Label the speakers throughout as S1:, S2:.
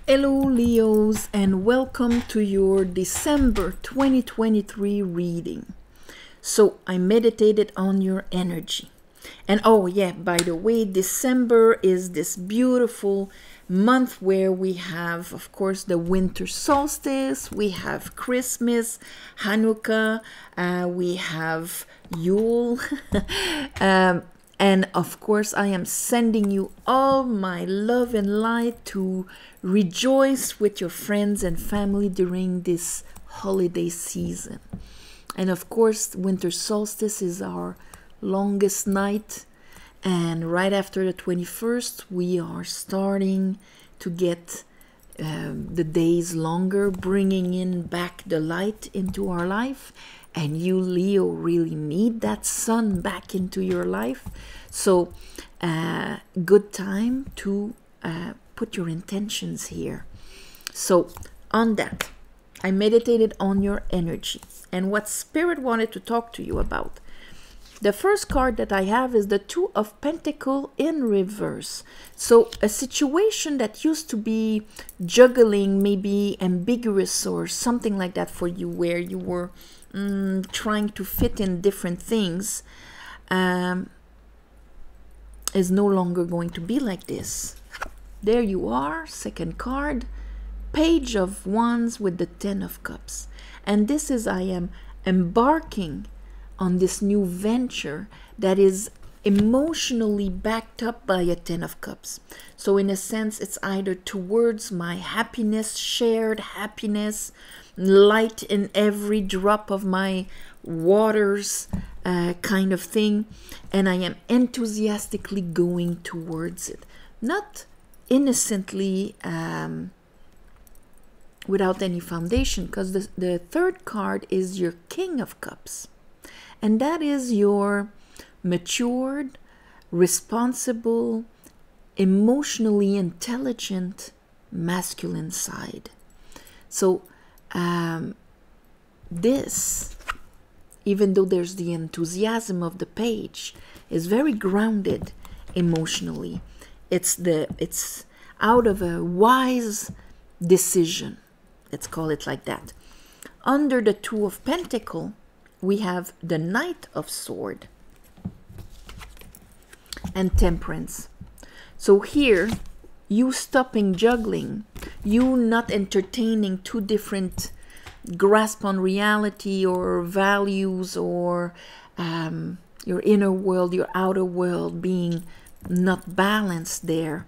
S1: Hello Leos, and welcome to your December 2023 reading. So I meditated on your energy. And oh yeah, by the way, December is this beautiful month where we have, of course, the winter solstice, we have Christmas, Hanukkah, we have Yule. And of course, I am sending you all my love and light to rejoice with your friends and family during this holiday season. And of course, winter solstice is our longest night. And right after the 21st, we are starting to get the days longer, bringing in back the light into our life. And you, Leo, really need that sun back into your life. So, good time to put your intentions here. So, on that, I meditated on your energy and what Spirit wanted to talk to you about. The first card that I have is the Two of Pentacles in reverse. So a situation that used to be juggling, maybe ambiguous or something like that for you, where you were trying to fit in different things, is no longer going to be like this. There you are, second card, Page of Wands with the Ten of Cups. And this is, I am embarking on this new venture that is emotionally backed up by a Ten of Cups. So in a sense, it's either towards my happiness, shared happiness, light in every drop of my waters kind of thing. And I am enthusiastically going towards it. Not innocently without any foundation, because the third card is your King of Cups. And that is your matured, responsible, emotionally intelligent masculine side. So this, even though there's the enthusiasm of the page, is very grounded emotionally. It's out of a wise decision. Let's call it like that. Under the Two of Pentacles, we have the Knight of Swords and Temperance. So here, you stopping juggling, you not entertaining two different grasp on reality or values, or your inner world, your outer world being not balanced there.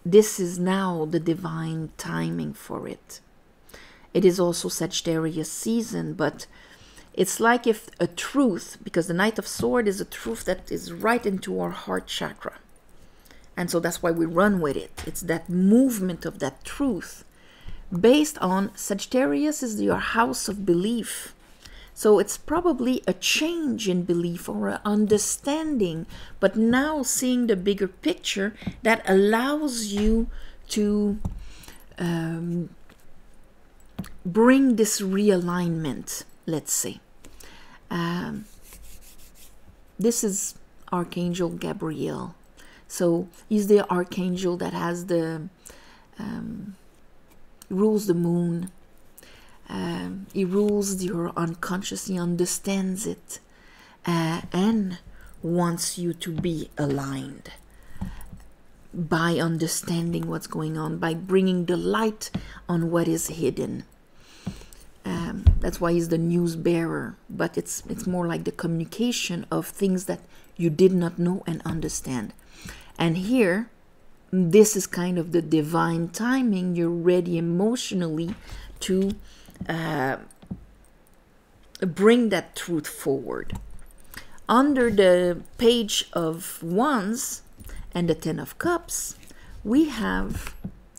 S1: This is now the divine timing for it. It is also Sagittarius season, but it's like if a truth, because the Knight of Swords is a truth that is right into our heart chakra. And so that's why we run with it. It's that movement of that truth based on Sagittarius is your house of belief. So it's probably a change in belief or an understanding, but now seeing the bigger picture that allows you to bring this realignment, let's say. This is Archangel Gabriel. So he's the archangel that has the rules the moon. He rules your unconscious. He understands it and wants you to be aligned by understanding what's going on, by bringing the light on what is hidden. That's why he's the news bearer, but it's more like the communication of things that you did not know and understand. And here, this is kind of the divine timing. You're ready emotionally to bring that truth forward. Under the Page of Wands and the Ten of Cups, we have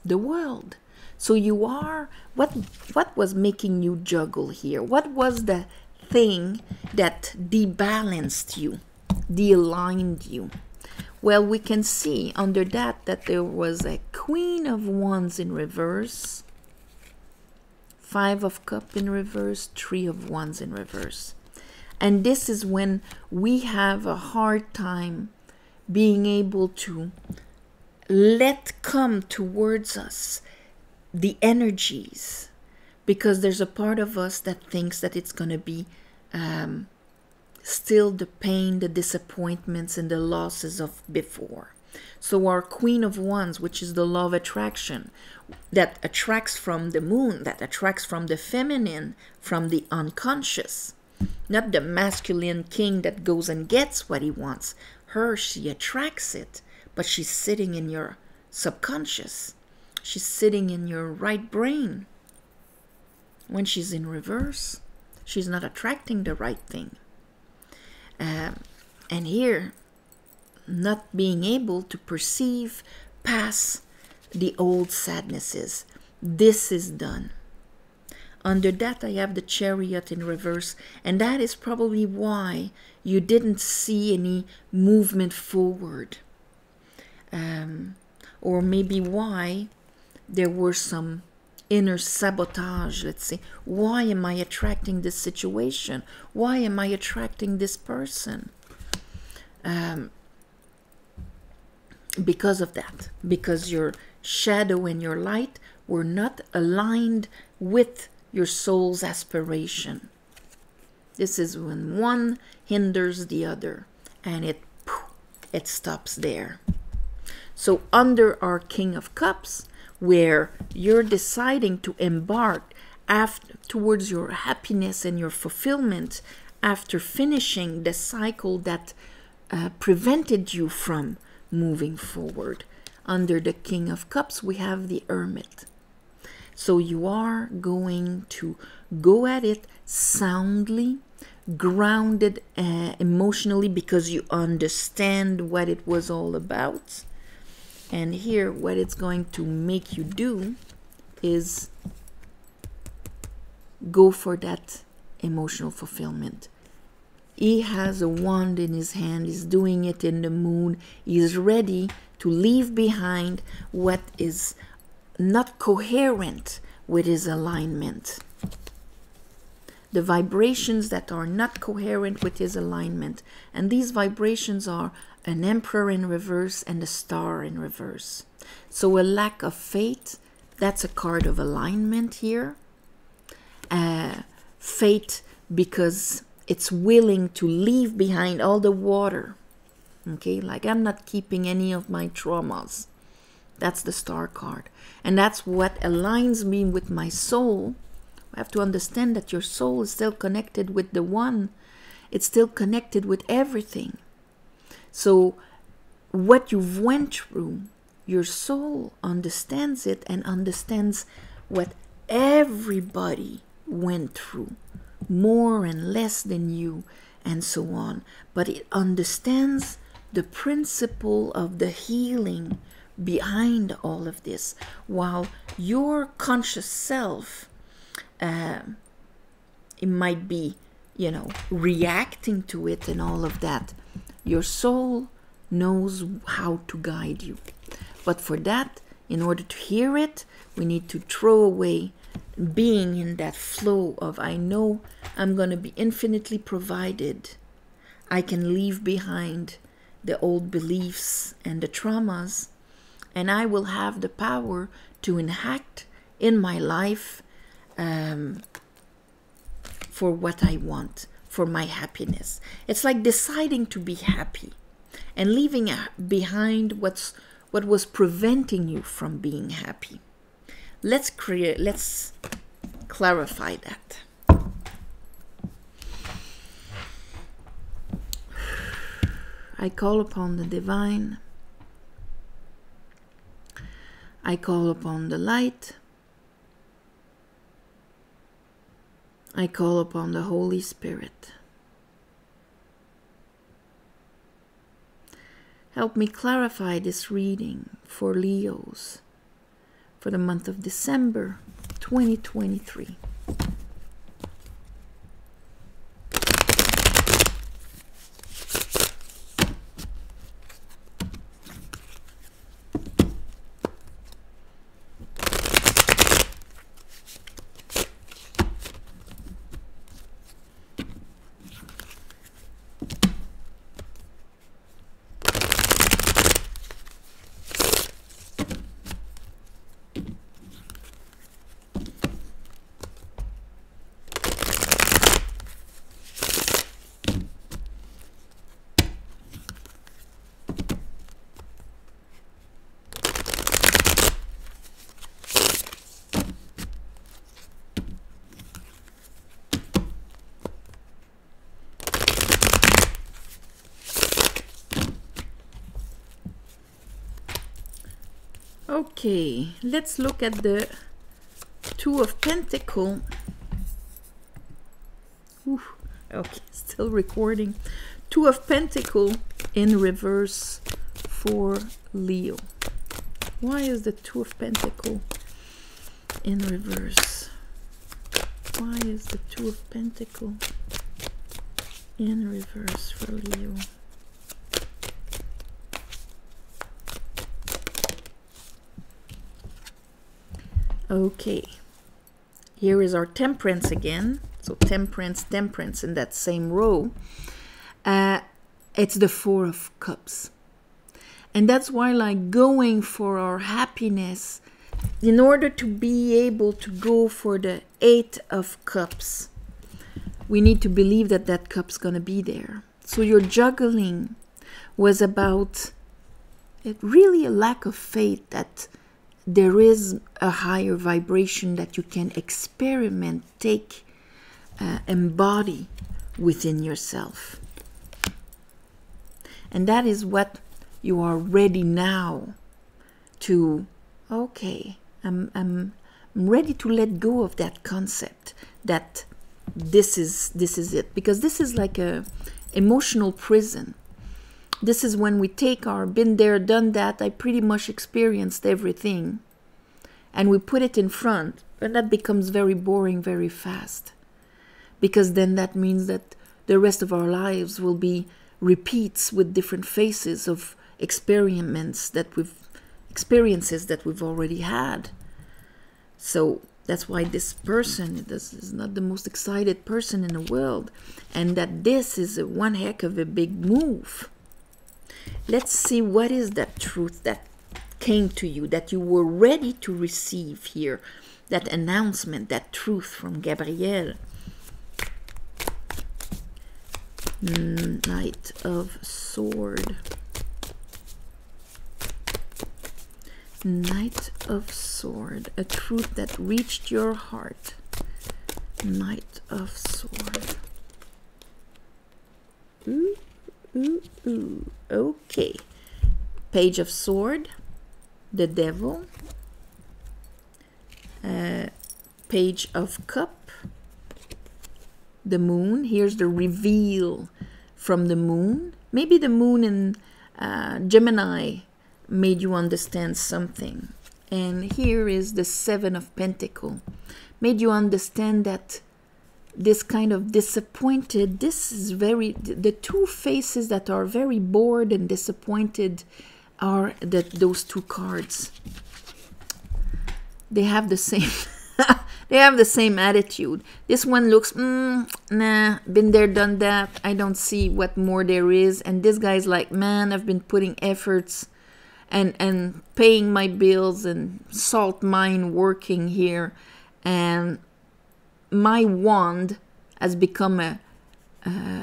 S1: the World. So you are, what was making you juggle here? What was the thing that debalanced you, de-aligned you? Well, we can see under that there was a Queen of Wands in reverse, Five of Cups in reverse, Three of Wands in reverse. And this is when we have a hard time being able to let come towards us the energies, because there's a part of us that thinks that it's going to be still the pain, the disappointments, and the losses of before. So our Queen of Wands, which is the law of attraction, that attracts from the moon, that attracts from the feminine, from the unconscious, not the masculine king that goes and gets what he wants. Her, she attracts it, but she's sitting in your subconscious. She's sitting in your right brain. When she's in reverse, she's not attracting the right thing. And here, not being able to perceive past the old sadnesses. This is done. Under that, I have the Chariot in reverse, and that is probably why you didn't see any movement forward. Or maybe why there were some inner sabotage, let's say. Why am I attracting this situation? Why am I attracting this person? Because of that. Because your shadow and your light were not aligned with your soul's aspiration. This is when one hinders the other, and it stops there. So under our King of Cups, where you're deciding to embark towards your happiness and your fulfillment after finishing the cycle that prevented you from moving forward. Under the King of Cups, we have the Hermit. So you are going to go at it soundly, grounded emotionally, because you understand what it was all about. And here, what it's going to make you do is go for that emotional fulfillment. He has a wand in his hand. He's doing it in the moon. He's ready to leave behind what is not coherent with his alignment. The vibrations that are not coherent with his alignment. And these vibrations are an Emperor in reverse and a Star in reverse. So a lack of faith, that's a card of alignment here. Faith, because it's willing to leave behind all the water. Okay, like I'm not keeping any of my traumas. That's the Star card. And that's what aligns me with my soul. I have to understand that your soul is still connected with the One. It's still connected with everything. So what you've went through, your soul understands it and understands what everybody went through, more and less than you, and so on. But it understands the principle of the healing behind all of this, while your conscious self, it might be, reacting to it and all of that. Your soul knows how to guide you. But for that, in order to hear it, we need to throw away being in that flow of, I know I'm going to be infinitely provided. I can leave behind the old beliefs and the traumas, and I will have the power to enact in my life for what I want, for my happiness. It's like deciding to be happy and leaving behind what was preventing you from being happy. Let's clarify that. I call upon the divine. I call upon the light. I call upon the Holy Spirit. Help me clarify this reading for Leos for the month of December 2023. Okay, let's look at the Two of Pentacles. Okay, still recording. Two of Pentacles in reverse for Leo. Why is the Two of Pentacles in reverse? Why is the Two of Pentacles in reverse for Leo? Okay, here is our Temperance again. So Temperance, Temperance in that same row. It's the Four of Cups. And that's why, like, going for our happiness, in order to be able to go for the Eight of Cups, we need to believe that that cup's gonna be there. So your juggling was about really a lack of faith that there is a higher vibration that you can experiment, take, embody within yourself. And that is what you are ready now to, okay, I'm ready to let go of that concept that this is it. Because this is like a emotional prison. This is when we take our been there, done that, I pretty much experienced everything, and we put it in front, and that becomes very boring very fast. Because then that means that the rest of our lives will be repeats with different faces of experiences that we've already had. So that's why this person is not the most excited person in the world, and that this is one heck of a big move. Let's see, what is that truth that came to you, that you were ready to receive here, that announcement, that truth from Gabrielle. Knight of Sword. Knight of Sword, a truth that reached your heart. Knight of Sword. Ooh. Okay. Page of Sword, the Devil, Page of Cup, the Moon. Here's the reveal from the Moon. Maybe the Moon in Gemini made you understand something. And here is the Seven of Pentacles. Made you understand that this kind of disappointed, this is very, the two faces that are very bored and disappointed are those two cards. They have the same they have the same attitude. This one looks, nah, been there, done that, I don't see what more there is. And this guy's like, man, I've been putting efforts and paying my bills and salt mine working here, and my wand has become a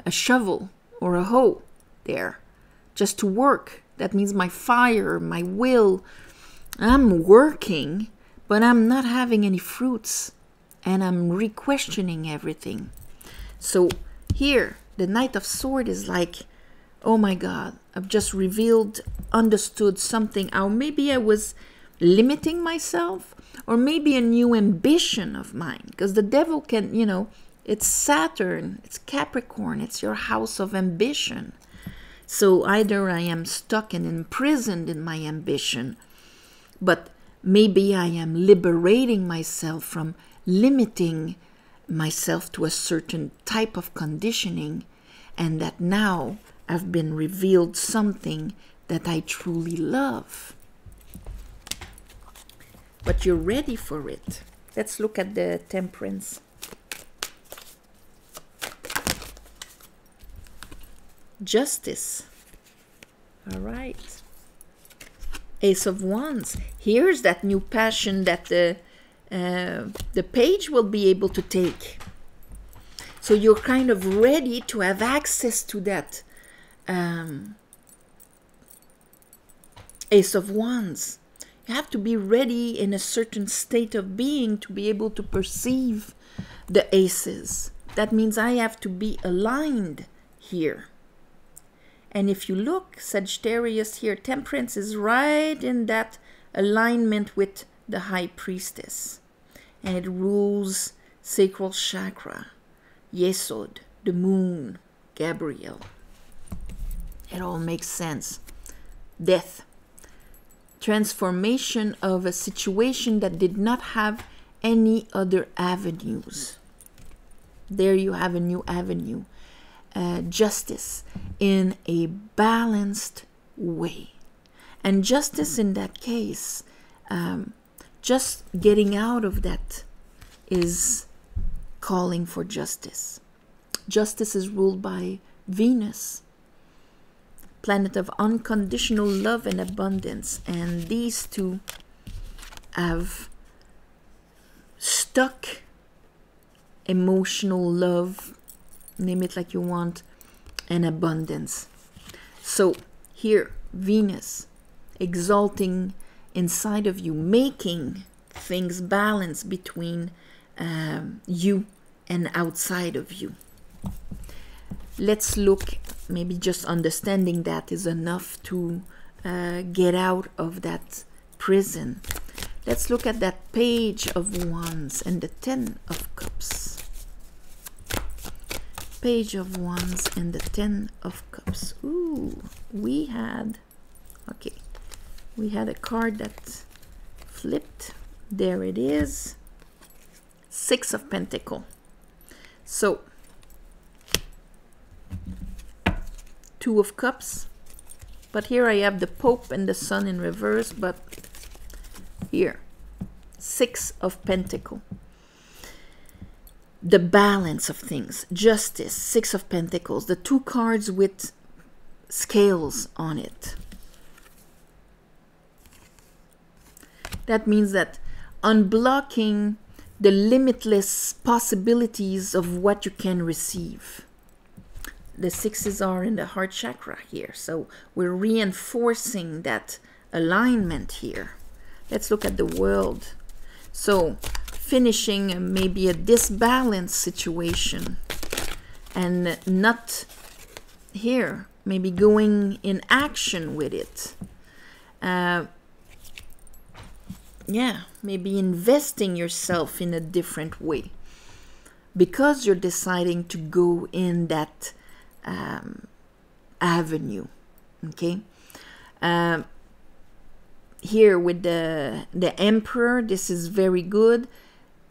S1: shovel or a hoe there, just to work. That means my fire, my will. I'm working, but I'm not having any fruits, and I'm re-questioning everything. So here, the Knight of Swords is like, oh my God, I've just revealed, understood something. Or maybe I was limiting myself, or maybe a new ambition of mine. Because the Devil can, you know, it's Saturn, it's Capricorn, it's your house of ambition. So either I am stuck and imprisoned in my ambition, but maybe I am liberating myself from limiting myself to a certain type of conditioning, and that now I've been revealed something that I truly love. But you're ready for it. Let's look at the Temperance. Justice. All right. Ace of Wands. Here's that new passion that the page will be able to take. So you're kind of ready to have access to that Ace of Wands. You have to be ready in a certain state of being to be able to perceive the aces. That means I have to be aligned here. And if you look, Sagittarius here, Temperance is right in that alignment with the high priestess, and it rules sacral chakra, Yesod, the moon, Gabriel. It all makes sense. Death, transformation of a situation that did not have any other avenues. There you have a new avenue. Justice in a balanced way. And justice in that case, just getting out of that is calling for justice. Justice is ruled by Venus, planet of unconditional love and abundance. And these two have stuck emotional love, name it like you want, and abundance. So here, Venus exalting inside of you, making things balance between you and outside of you. Let's look, maybe just understanding that is enough to get out of that prison. Let's look at that Page of Wands and the Ten of Cups. Page of Wands and the Ten of Cups. Ooh, we had a card that flipped. There it is. Six of Pentacles. So, Two of Cups. But here I have the Pope and the Sun in reverse, but here, Six of Pentacles. The balance of things, justice, Six of Pentacles, the two cards with scales on it. That means that unblocking the limitless possibilities of what you can receive. The sixes are in the heart chakra here, so we're reinforcing that alignment here. Let's look at the world. So, finishing maybe a disbalanced situation and not here, maybe going in action with it. Yeah, maybe investing yourself in a different way because you're deciding to go in that avenue. Okay. Here with the Emperor, this is very good.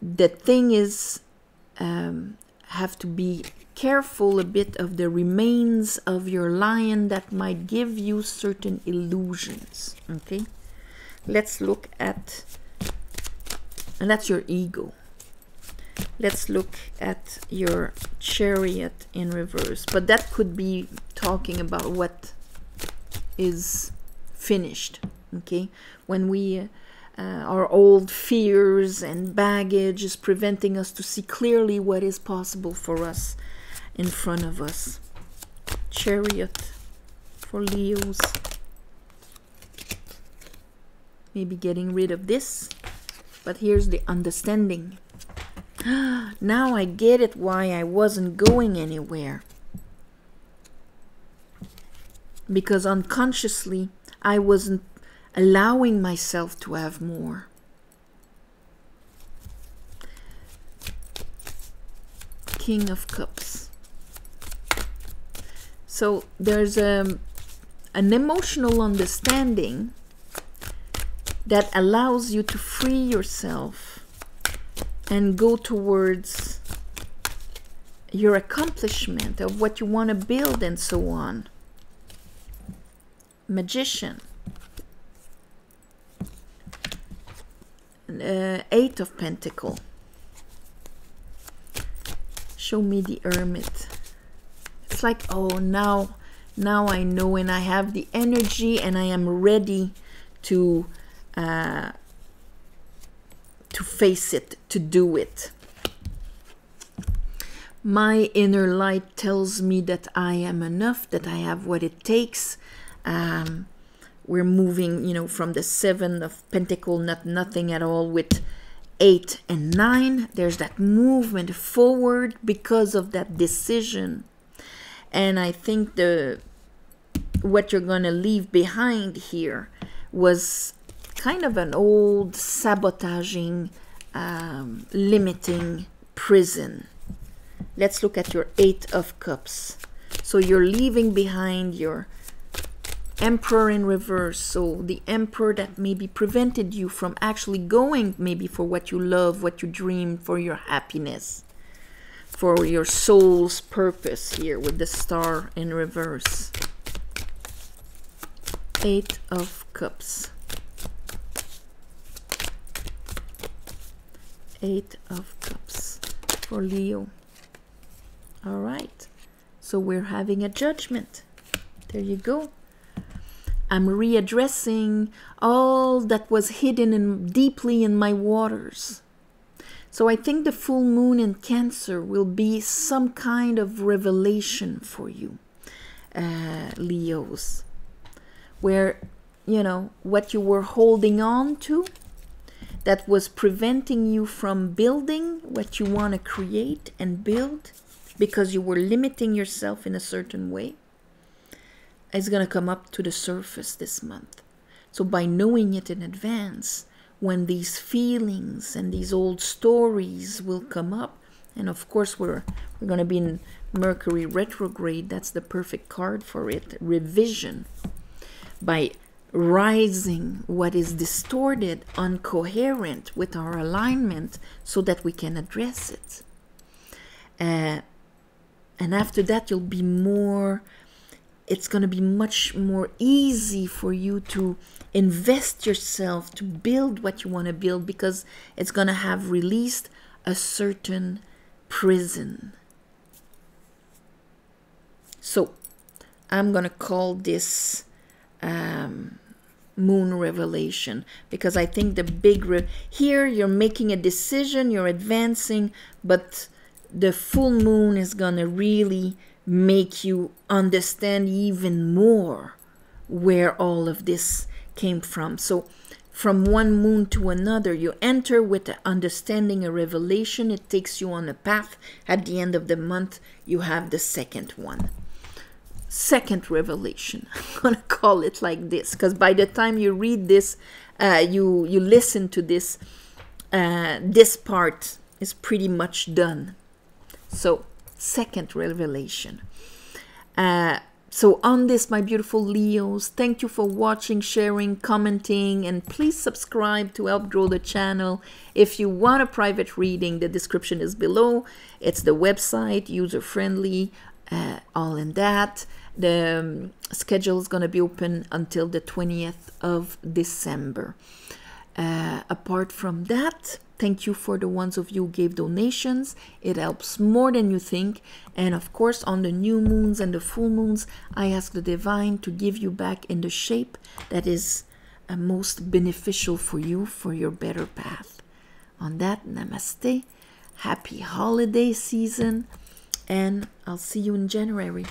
S1: The thing is, have to be careful a bit of the remains of your lion that might give you certain illusions. Okay. Let's look at, and that's your ego. Let's look at your Chariot in reverse. But that could be talking about what is finished. Okay, when we our old fears and baggage is preventing us to see clearly what is possible for us in front of us. Chariot for Leos. Maybe getting rid of this, but here's the understanding. Now I get it why I wasn't going anywhere. Because unconsciously I wasn't allowing myself to have more. King of Cups. So there's an emotional understanding that allows you to free yourself and go towards your accomplishment of what you want to build and so on. Magician. Eight of Pentacles. Show me the Hermit. It's like, oh, now I know and I have the energy and I am ready to face it, to do it. My inner light tells me that I am enough, that I have what it takes. We're moving, you know, from the Seven of Pentacles, not nothing at all, with 8 and 9. There's that movement forward because of that decision. And I think what you're going to leave behind here was kind of an old sabotaging, limiting prison. Let's look at your Eight of Cups. So you're leaving behind your Emperor in reverse. So the Emperor that maybe prevented you from actually going maybe for what you love, what you dream, for your happiness, for your soul's purpose here with the Star in reverse. Eight of Cups. Eight of Cups for Leo. All right. So we're having a judgment. There you go. I'm readdressing all that was hidden deeply in my waters. So I think the full moon in Cancer will be some kind of revelation for you, Leos, where, you know, what you were holding on to that was preventing you from building what you want to create and build because you were limiting yourself in a certain way, is going to come up to the surface this month. So by knowing it in advance, when these feelings and these old stories will come up, and of course we're going to be in Mercury retrograde, that's the perfect card for it, revision, by rising what is distorted, incoherent with our alignment so that we can address it. And after that, you'll be more, it's going to be much more easy for you to invest yourself to build what you want to build, because it's going to have released a certain prison. So I'm going to call this moon revelation, because I think the big here you're making a decision, you're advancing, but the full moon is going to really make you understand even more where all of this came from. So from one moon to another, you enter with the understanding, a revelation. It takes you on a path. At the end of the month, you have the second one. Second revelation. I'm going to call it like this, because by the time you read this, you listen to this, this part is pretty much done. So, second revelation. So on this, my beautiful Leos, thank you for watching, sharing, commenting, and please subscribe to help grow the channel. If you want a private reading, the description is below. It's the website, user-friendly, all in that. The schedule is going to be open until the 20th of December. Apart from that, thank you for the ones of you who gave donations. It helps more than you think. And of course, on the new moons and the full moons, I ask the divine to give you back in the shape that is most beneficial for you, for your better path. On that, namaste, happy holiday season, and I'll see you in January.